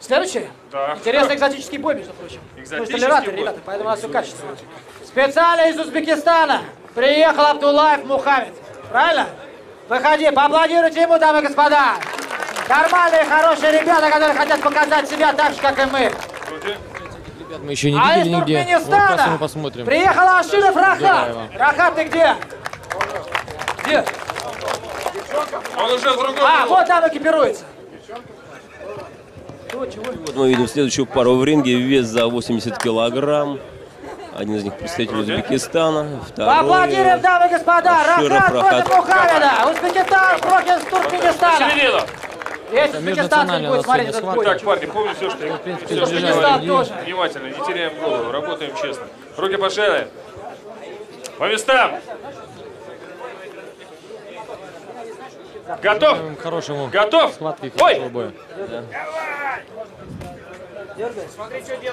Следующий? Да. Интересный экзотический бой, между прочим. Экзотический толераторы, бой. ребята, поэтому у нас все качественно. Специально из Узбекистана приехал Абдуллаев Мухаммед. Правильно? Выходи, поаплодируйте ему, дамы и господа. Нормальные, хорошие ребята, которые хотят показать себя так же, как и мы. Ребят, мы еще не А из видели нигде. Вот Туркменистана сейчас мы посмотрим. приехал Аширов Рахат. Дураева. Рахат, ты где? Где? Он уже в другом. Вот там экипируется. Вот мы видим следующую пару в ринге. Вес за 80 килограмм. Один из них представитель Узбекистана. Поаплодируем, дамы и господа. Рахат против Мухаммеда. Узбекистан против Туркменистана. Середину. Весь узбекистанцы будет смотреть этот бой. Так, парни, помню все, что я Узбекистан тоже. Внимательно, не теряем голову, работаем честно. Руки пошире. По местам. Готов? Хорошему. Готов? Схватки, Ой! хорошего боя.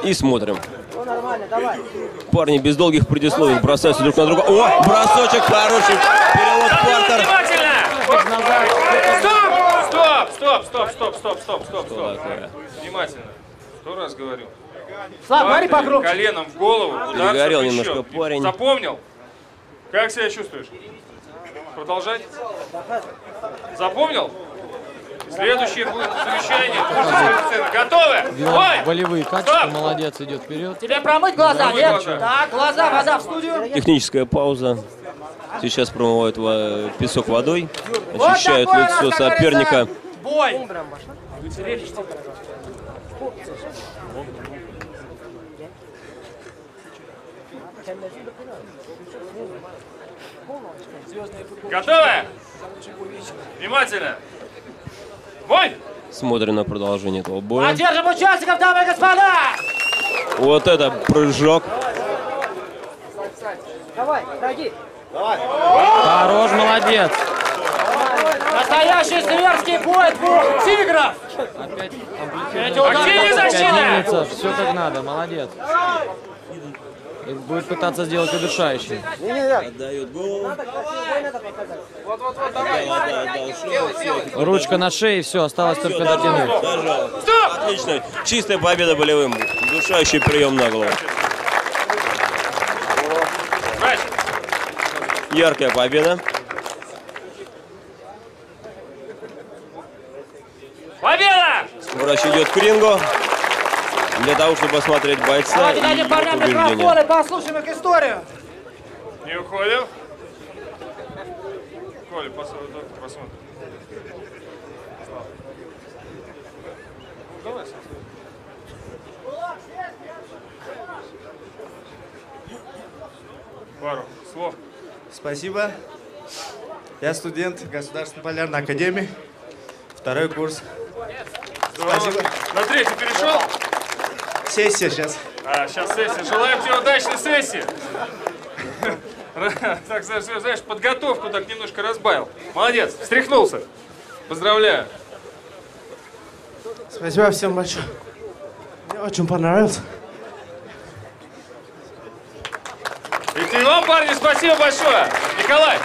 И смотрим. Парни без долгих предисловий бросаются друг на друга. О, бросочек хороший. Перелот партер. Стоп. Внимательно. 100 раз говорю. Слава, говори погромче. Коленом в голову, удар Перегорел в немножко плечо. парень. Запомнил? Как себя чувствуешь? Продолжать? Запомнил? Следующее будет совещание. Готовы? Ой! Болевые качества, Стоп! молодец, идет вперед. Тебе промыть глаза, Промыть нет? глаза. Так, глаза, вода в студию. Техническая пауза. Сейчас промывают песок водой. Вот Очищают такой у нас, лицо как соперника. говорится, бой. Готовы? Внимательно. Бой! Смотрим на продолжение этого боя. Поддержим участников, дамы и господа. Вот это прыжок. Давай, пройди. Хорош, молодец. Настоящий зверский бой двух тигров. Эти удары. Активнее защита! Все как надо, молодец. И будет пытаться сделать удушающий. Отдает голову. Ручка на шее, все, осталось только дотянуть. Отлично. Чистая победа болевым. Удушающий прием на голову. Яркая победа. Победа! Врач идет к рингу для того, чтобы посмотреть бойца. Давайте и дадим его парням повреждения. микрофон и послушаем их историю. Не уходим. Коля, посмотрим. Давай, пару слов. Спасибо. Я студент Государственной полярной академии. Второй курс. Спасибо. На третий перешел? Сессия сейчас. Сейчас сессия. Желаем тебе удачной сессии. Так, знаешь, подготовку так немножко разбавил. Молодец, встряхнулся. Поздравляю. Спасибо всем большое. Мне очень понравилось. И вам, парни, спасибо большое. Николай,